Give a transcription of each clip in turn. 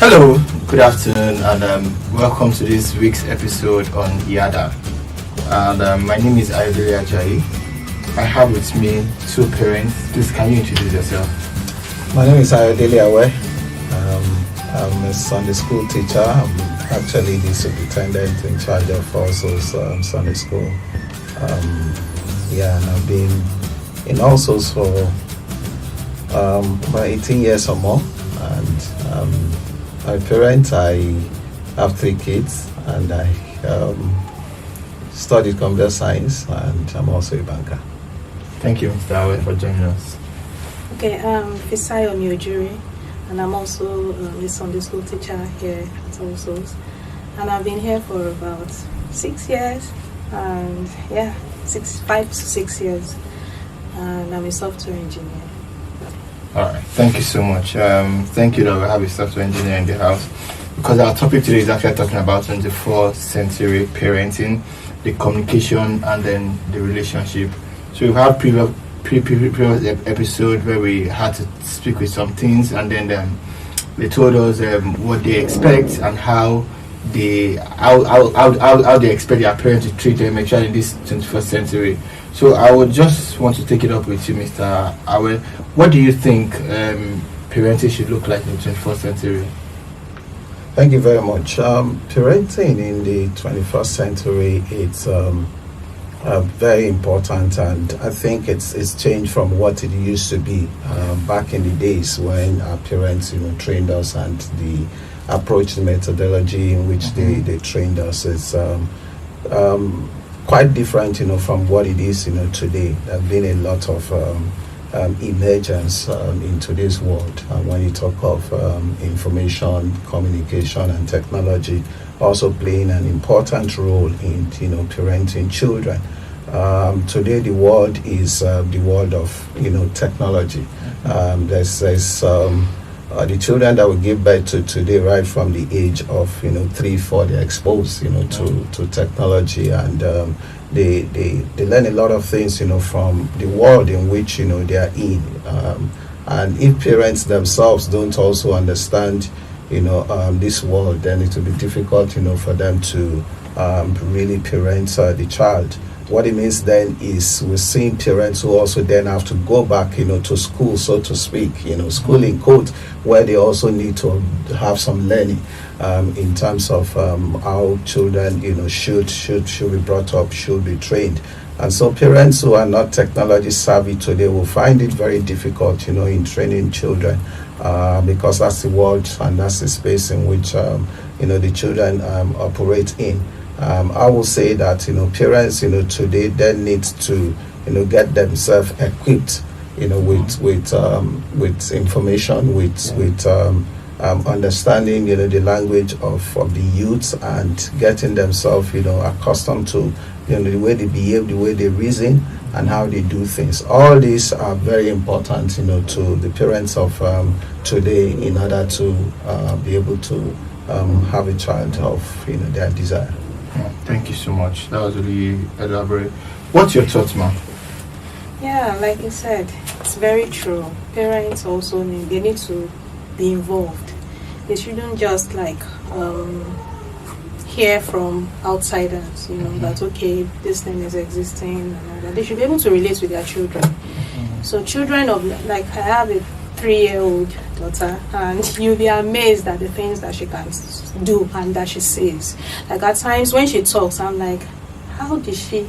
Hello, good afternoon, and welcome to this week's episode on Yada. And my name is Ayodele Ajayi. I have with me two parents. Please, can you introduce yourself? My name is Ayodele Awe. I'm a Sunday school teacher. I'm actually the superintendent in charge of also Sunday school. And I've been in Alsos for about 18 years or more. And my parents, I have 3 kids, and I studied computer science, and I'm also a banker. Thank you, Mr. Awe, for joining us. Okay, I'm Fisayomi Ojuri, and I'm also a Sunday school teacher here at Alsos. And I've been here for about 6 years, and 5 to 6 years, and I'm a software engineer. All right, thank you so much. Thank you that we have a software engineer in the house, because our topic today is actually talking about 21st century parenting, the communication, and then the relationship. So we've had previous episode where we had to speak with some things, and then they told us what they expect and how they expect their parents to treat them actually in this 21st century. So I would just want to take it up with you, Mr. Awe. What do you think parenting should look like in the 21st century? Thank you very much. Parenting in the 21st century, it's very important, and I think it's changed from what it used to be back in the days when our parents, trained us, and the approach, the methodology in which they trained us is quite different, from what it is, today. There's been a lot of emergence in today's world. And when you talk of information, communication, and technology, also playing an important role in, parenting children. Today, the world is the world of, technology. There's the children that we give birth to today, right from the age of 3, 4, they're exposed to technology, and they learn a lot of things from the world in which they are in, and if parents themselves don't also understand this world, then it will be difficult for them to really parent the child. What it means then is we're seeing parents who also then have to go back, to school, so to speak, school in quote, where they also need to have some learning in terms of how children, should be brought up, should be trained. And so parents who are not technology savvy today will find it very difficult, in training children, because that's the world and that's the space in which, the children operate in. I will say that parents today then need to get themselves equipped with information, with understanding the language of the youth, and getting themselves accustomed to the way they behave, the way they reason, and how they do things. All these are very important to the parents of today, in order to be able to have a child of their desire. Thank you so much. That was really elaborate. What's your thoughts, ma'am? Yeah, like you said, it's very true. Parents also need to be involved. They shouldn't just hear from outsiders, that okay, this thing is existing and all that. They should be able to relate with their children. So children of, I have a 3-year-old daughter, and you'll be amazed at the things that she can do and that she says. At times when she talks, I'm like, how did she,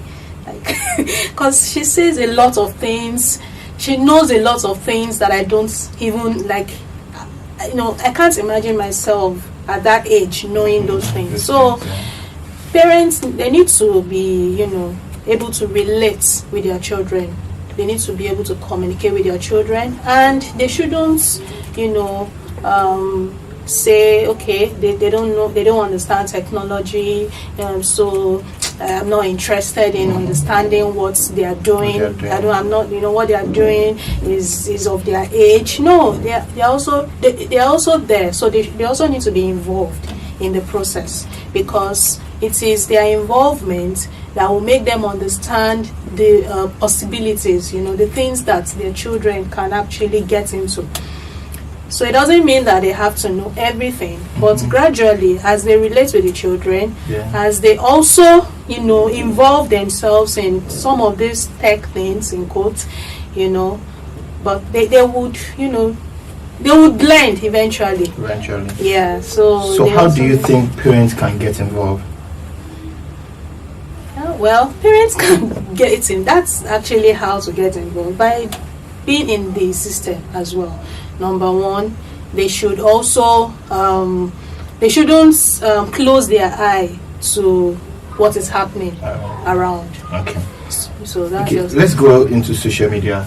because she says a lot of things. She knows a lot of things that I don't even I can't imagine myself at that age knowing those things. So parents, they need to be, able to relate with their children. They need to be able to communicate with their children, and they shouldn't, say, okay, they don't know, they don't understand technology, so I'm not interested in understanding what they are doing. I'm not, what they are doing is of their age. No, they are also there, so they also need to be involved in the process, because it is their involvement that will make them understand the possibilities, the things that their children can actually get into. So it doesn't mean that they have to know everything, but gradually, as they relate with the children, as they also, involve themselves in some of these tech things, in quotes, but they would, they would blend eventually. Yeah. So how do you think parents can get involved? Well, parents can get in. That's actually how to get involved, by being in the system as well. Number one, they should also they shouldn't close their eye to what is happening around. Okay. So that's let's go into social media.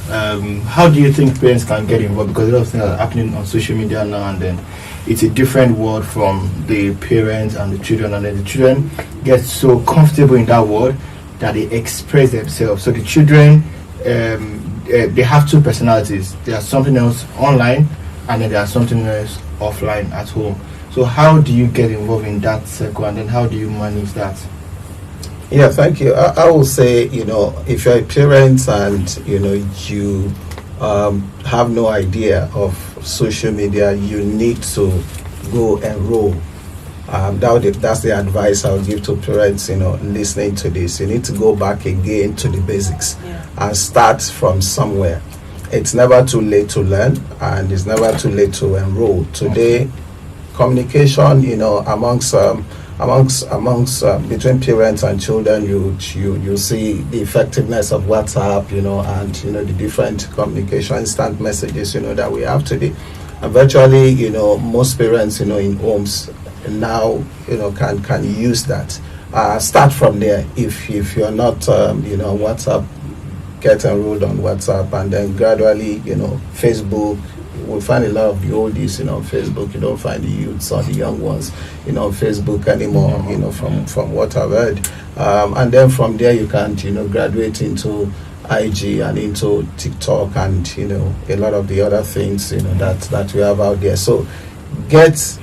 How do you think parents can get involved? Because a lot of things are happening on social media now and then. It's a different world from the parents and the children, and then the children get so comfortable in that world that they express themselves. So the children, they have two personalities. There's something else online, and then there's something else offline at home. So how do you get involved in that circle, and then how do you manage that? Yeah, thank you. I will say, if you're a parent and, you have no idea of social media, you need to go enroll. That's the advice I would give to parents, listening to this. You need to go back again to the basics and start from somewhere. It's never too late to learn, and it's never too late to enroll. Today, communication, amongst between parents and children, you see the effectiveness of WhatsApp, and the different communication, instant messages, that we have today. And virtually, most parents, in homes now, can use that. Start from there. If you're not, WhatsApp, get enrolled on WhatsApp, and then gradually, Facebook. We'll find a lot of the oldies, on Facebook. You don't find the youths or the young ones, on Facebook anymore, from what I've heard. And then from there you can, graduate into IG and into TikTok and, a lot of the other things, that we have out there. So get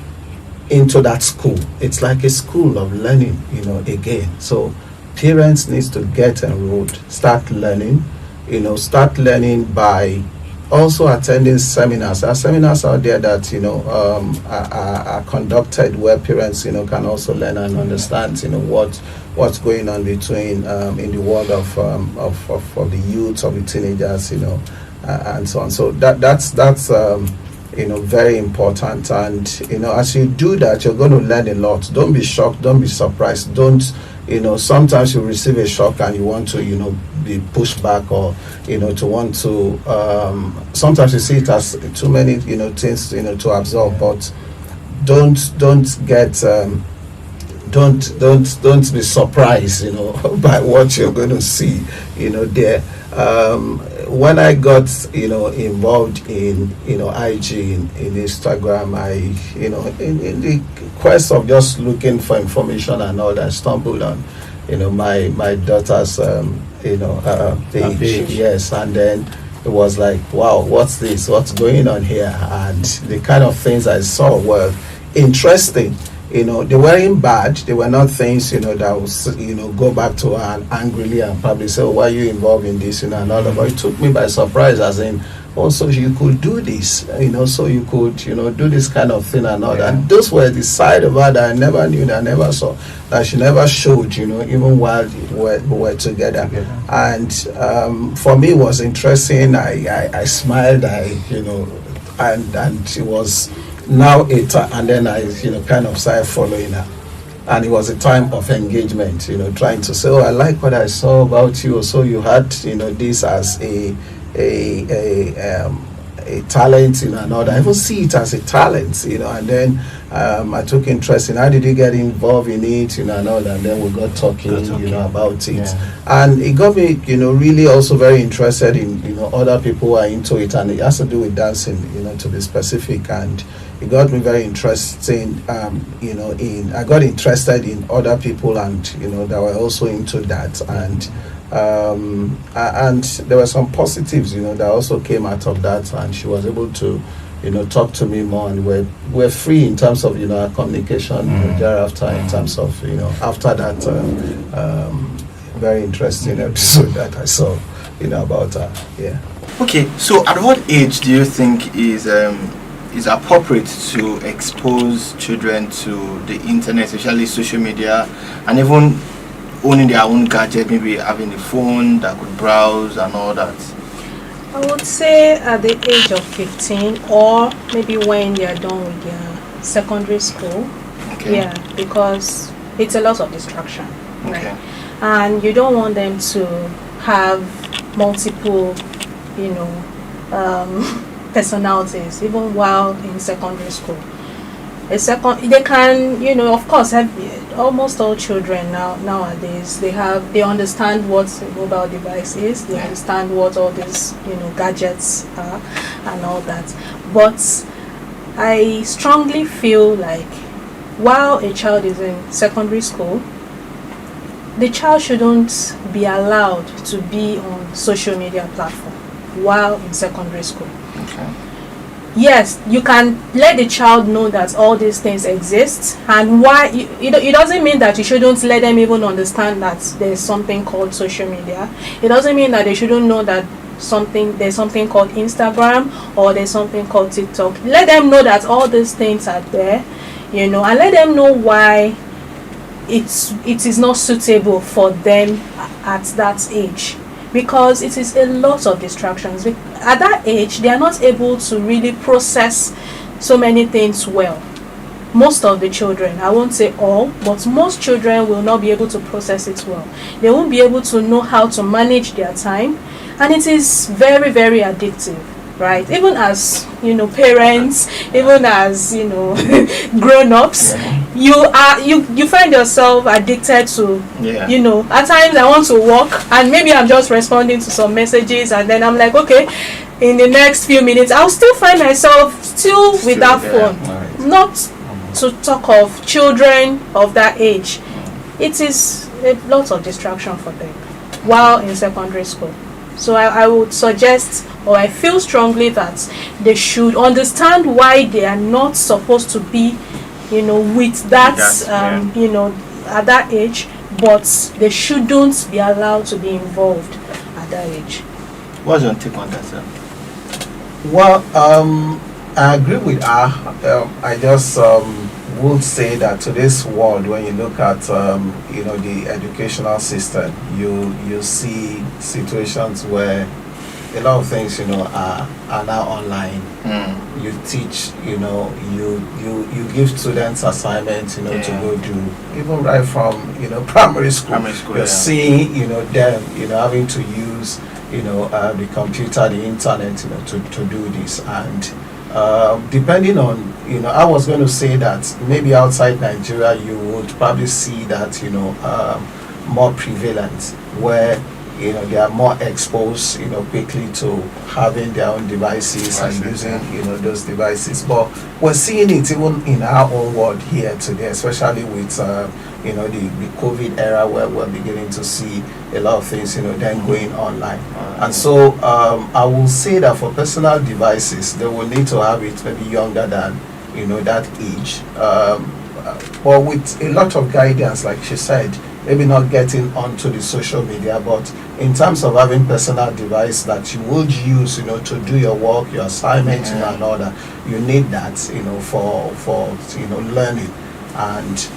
into that school. It's like a school of learning, again. So parents need to get enrolled, start learning, by also attending seminars. There are seminars out there that are conducted where parents can also learn and understand what's going on between in the world of the youth, of the teenagers, and so on. So that's very important. And as you do that, you're going to learn a lot. Don't be shocked. Don't be surprised. Don't sometimes you receive a shock and you want to be pushed back, or to want to sometimes you see it as too many things to absorb, but don't get don't be surprised by what you're going to see there. When I got involved in IG, in Instagram, I in the quest of just looking for information and all that, stumbled on my daughter's page. Yes, and then it was like, wow, what's this? What's going on here? And the kind of things I saw were interesting. They weren't bad. They were not things, that would, go back to her and angrily and probably say, oh, why are you involved in this, and all that. But it took me by surprise, as in, oh, so you could do this, so you could, do this kind of thing and all that. And those were the side of her that I never knew, that I never saw, that she never showed, even while we were together. And for me, it was interesting. I smiled, and it was now and then I kind of started following her, and it was a time of engagement, trying to say, oh, I like what I saw about you, so you had this as a talent, and all that. I even see it as a talent, and then I took interest in how did you get involved in it, and all that. And then we got talking, about it, and it got me, really also very interested in, other people who are into it, and it has to do with dancing, to be specific, and it got me very interesting, I got interested in other people, and that were also into that, and there were some positives, that also came out of that, and she was able to, talk to me more, and we're free in terms of, our communication thereafter, in terms of, after that very interesting episode that I saw, about her. Yeah. Okay, so at what age do you think is is appropriate to expose children to the internet, especially social media, and even owning their own gadget, maybe having a phone that could browse and all that? I would say at the age of 15, or maybe when they are done with their secondary school. Okay. Yeah, because it's a lot of distraction, right? Okay. And you don't want them to have multiple, personalities, even while in secondary school. They can, of course, almost all children nowadays, they understand what a mobile device is, they understand what all these, gadgets are and all that. But I strongly feel like while a child is in secondary school, the child shouldn't be allowed to be on social media platform while in secondary school. Okay. Yes, you can let the child know that all these things exist, and why it doesn't mean that you shouldn't let them even understand that there's something called social media. It doesn't mean that they shouldn't know that there's something called Instagram or there's something called TikTok. Let them know that all these things are there, and let them know why it is not suitable for them at that age, because it is a lot of distractions. At that age, they are not able to really process so many things well. Most of the children, I won't say all, but most children will not be able to process it well. They won't be able to know how to manage their time, and it is very, very addictive, right? Even as parents, even as grown-ups, you find yourself addicted to at times I want to walk and maybe I'm just responding to some messages, and then I'm like, okay, in the next few minutes I'll still find myself still with that phone. Right. Not to talk of children of that age. It is a lot of distraction for them while in secondary school. So I would suggest, or I feel strongly that they should understand why they are not supposed to be, with that, at that age, but they shouldn't be allowed to be involved at that age. What's your take on that, sir? Well, I agree with her. I just would say that today's world, when you look at the educational system, you see situations where a lot of things are now online. You teach, you give students assignments to go do, even right from primary school. You're seeing them having to use the computer, the internet to do this. And depending on I was going to say that maybe outside Nigeria you would probably see that more prevalent, where they are more exposed quickly to having their own devices and using those devices. But we're seeing it even in our own world here today, especially with the COVID era, where we're beginning to see a lot of things then going online. And so I will say that for personal devices, they will need to have it maybe younger than that age, but with a lot of guidance, like she said, maybe not getting onto the social media, but in terms of having personal device that you would use to do your work, your assignments and all that, you need that for learning. And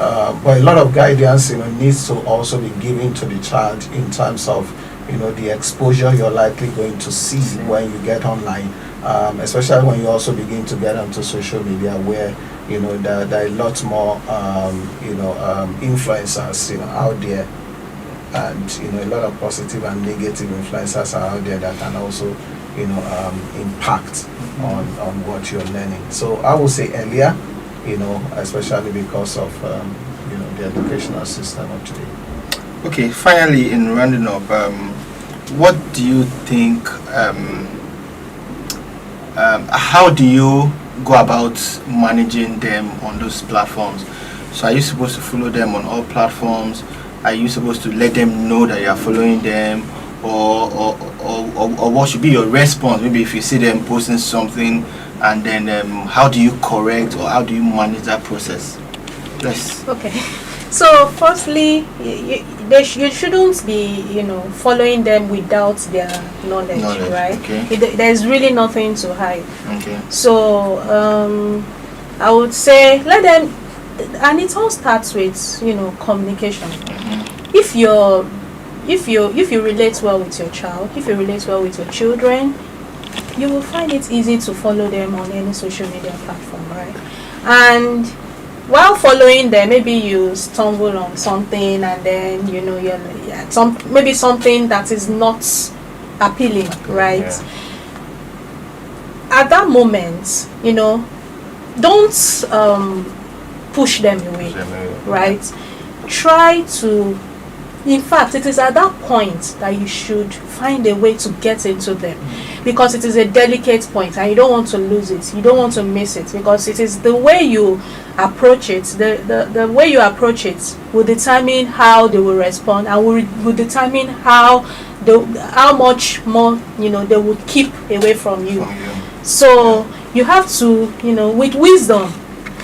but a lot of guidance needs to also be given to the child in terms of the exposure you're likely going to see when you get online, especially when you also begin to get onto social media, where there are a lot more influencers out there, and a lot of positive and negative influencers are out there that can also impact on what you're learning. So I would say earlier, especially because of the educational system of today. Okay, finally, in rounding up, what do you think, how do you go about managing them on those platforms? So are you supposed to follow them on all platforms? Are you supposed to let them know that you are following them? Or what should be your response? Maybe if you see them posting something, and then how do you correct, or how do you manage that process? Yes. Okay. So firstly, you shouldn't be, following them without their knowledge, right? Okay. There's really nothing to hide. Okay. So I would say let them, and it all starts with communication. If you relate well with your child, if you relate well with your children, you will find it easy to follow them on any social media platform, right? And while following them, maybe you stumble on something, and then maybe something that is not appealing, right? Yeah. At that moment, don't push them away, right? Try to, in fact, it is at that point that you should find a way to get into them, because it is a delicate point and you don't want to lose it, you don't want to miss it, because it is the way you approach it, the way you approach it will determine how they will respond, and will determine how much more they would keep away from you. So you have to, with wisdom.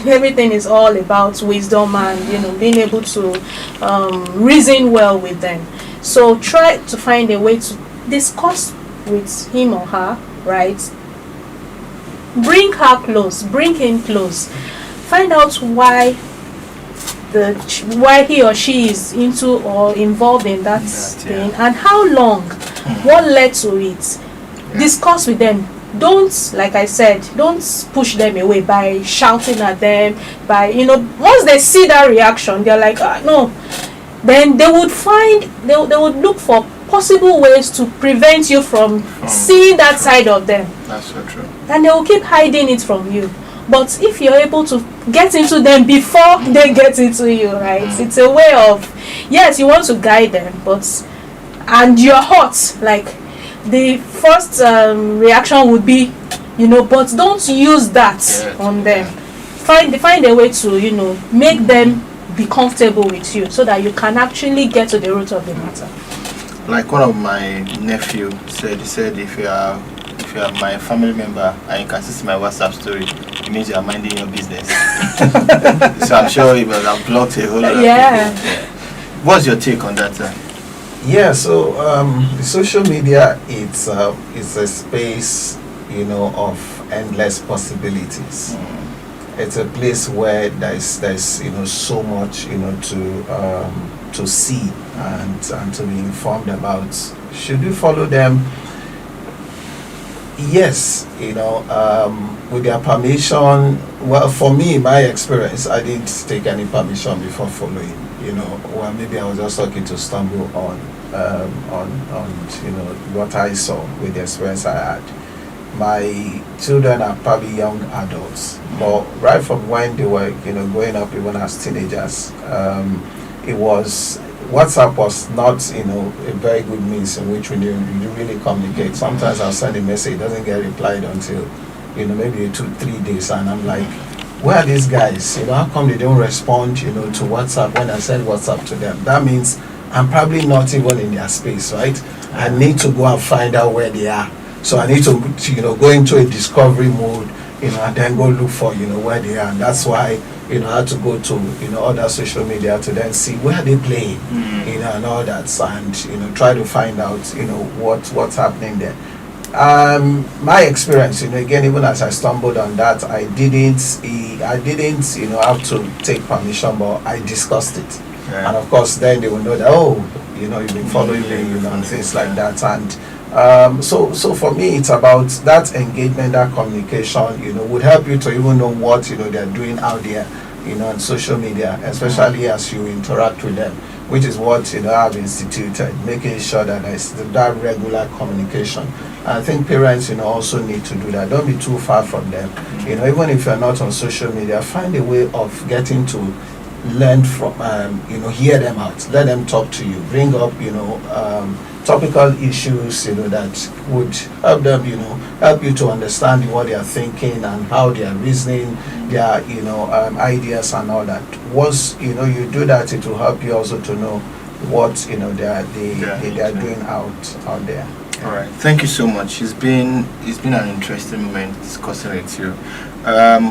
Everything is all about wisdom and being able to reason well with them. So try to find a way to discuss with him or her, right? Bring her close, bring him close. Find out why he or she is into or involved in that thing, and how long, what led to it. Discuss with them. Don't, like I said, don't push them away by shouting at them, by, once they see that reaction, they're like, no. Then they would look for possible ways to prevent you from seeing that side of them. That's so true. And they will keep hiding it from you. But if you're able to get into them before they get into you, right? It's a way of, yes, you want to guide them, and you're hot, like, the first reaction would be, but don't use that on them. Find a way to, make them be comfortable with you, so that you can actually get to the root of the matter. Like one of my nephew said, he said, if you are my family member and you can see my WhatsApp story, it means you are minding your business. So I'm sure you will have blocked a whole lot of people. What's your take on that, sir? Yeah, so the social media, it's a space, of endless possibilities. It's a place where there's so much, to see and to be informed about. Should you follow them? Yes, with their permission. Well, for me, my experience, I didn't take any permission before following. Well, maybe I was just lucky to stumble on what I saw with the experience I had. My children are probably young adults, but right from when they were growing up, even as teenagers, WhatsApp was not a very good means in which we really communicate. Sometimes I'll send a message, it doesn't get replied until maybe 2-3 days, and I'm like, where are these guys? How come they don't respond to WhatsApp when I send WhatsApp to them? That means I'm probably not even in their space, right? I need to go and find out where they are. So I need to go into a discovery mode, and then go look for where they are. And that's why I had to go to other social media to then see where they play, and all that, and try to find out what's happening there. My experience, again, even as I stumbled on that, I didn't have to take permission, but I discussed it. Yeah. And of course, then they will know that, you've been following me, and things like that. And so for me, it's about that engagement, that communication, would help you to even know what, they're doing out there, on social media, especially as you interact with them, which is what, I've instituted, making sure that there's that regular communication. And I think parents, also need to do that. Don't be too far from them. Even if you're not on social media, find a way of getting to learn from, hear them out, let them talk to you, bring up, topical issues, that would help them, help you to understand what they are thinking and how they are reasoning, their, ideas and all that. Once, you do that, it will help you also to know what, they are doing out there. All right, thank you so much. It's been an interesting moment discussing with you.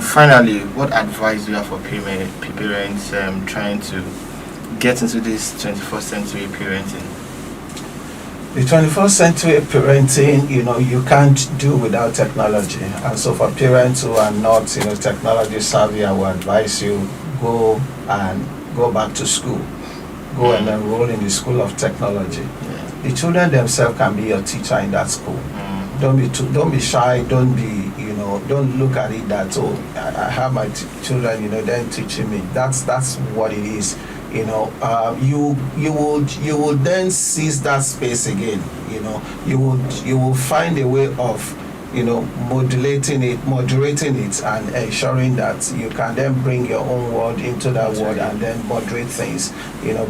Finally, what advice do you have for parents trying to get into this 21st century parenting? The 21st century parenting, you can't do without technology. And so for parents who are not, technology savvy, I would advise you go back to school. Go and enroll in the school of technology. Yeah. The children themselves can be your teacher in that school. Don't be shy. Don't look at it that, I have my children, then teaching me. That's what it is. You would then seize that space again. You will find a way of moderating it and ensuring that you can then bring your own word into that word and then moderate things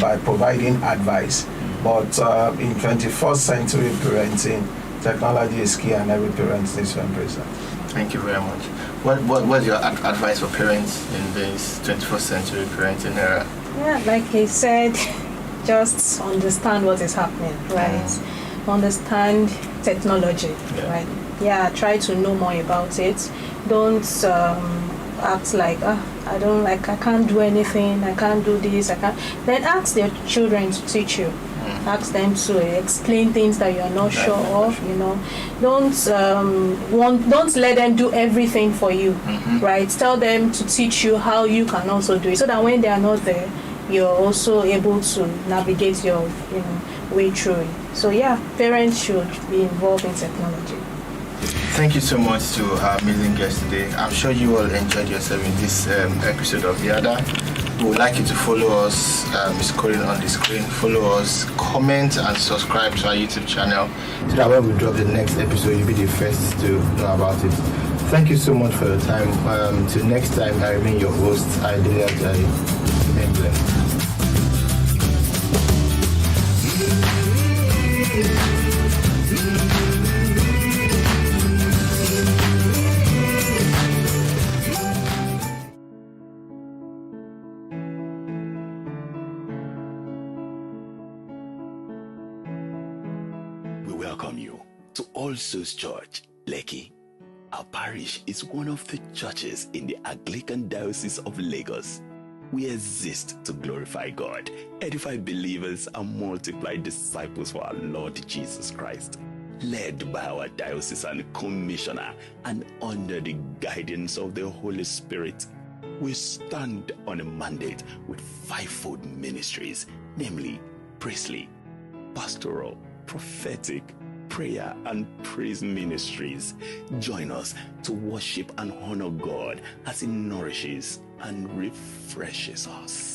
by providing advice. But in 21st century parenting, technology is key and every parent needs to embrace that. Thank you very much. What's your advice for parents in this 21st century parenting era? Yeah, like he said, just understand what is happening, right? Understand technology, right? Yeah, try to know more about it. Don't act like, I can't do anything, I can't do this, I can't. Then ask their children to teach you. Ask them to explain things that you're not sure of, Don't let them do everything for you, right? Tell them to teach you how you can also do it, so that when they are not there, you're also able to navigate your way through it. So yeah, parents should be involved in technology. Thank you so much to our amazing guest today. I'm sure you all enjoyed yourself in this episode of Yada. We would like you to follow us, scrolling on the screen. Follow us, comment and subscribe to our YouTube channel so that when we drop the next episode, you'll be the first to know about it. Thank you so much for your time. Till next time, I remain your host, Ayodele Awe. Remain blessed. Welcome you to All Souls Church, Lekki. Our parish is one of the churches in the Anglican Diocese of Lagos. We exist to glorify God, edify believers, and multiply disciples for our Lord Jesus Christ. Led by our Diocesan Commissioner and under the guidance of the Holy Spirit, we stand on a mandate with fivefold ministries, namely priestly, pastoral, prophetic, prayer and praise ministries. Join us to worship and honor God as He nourishes and refreshes us.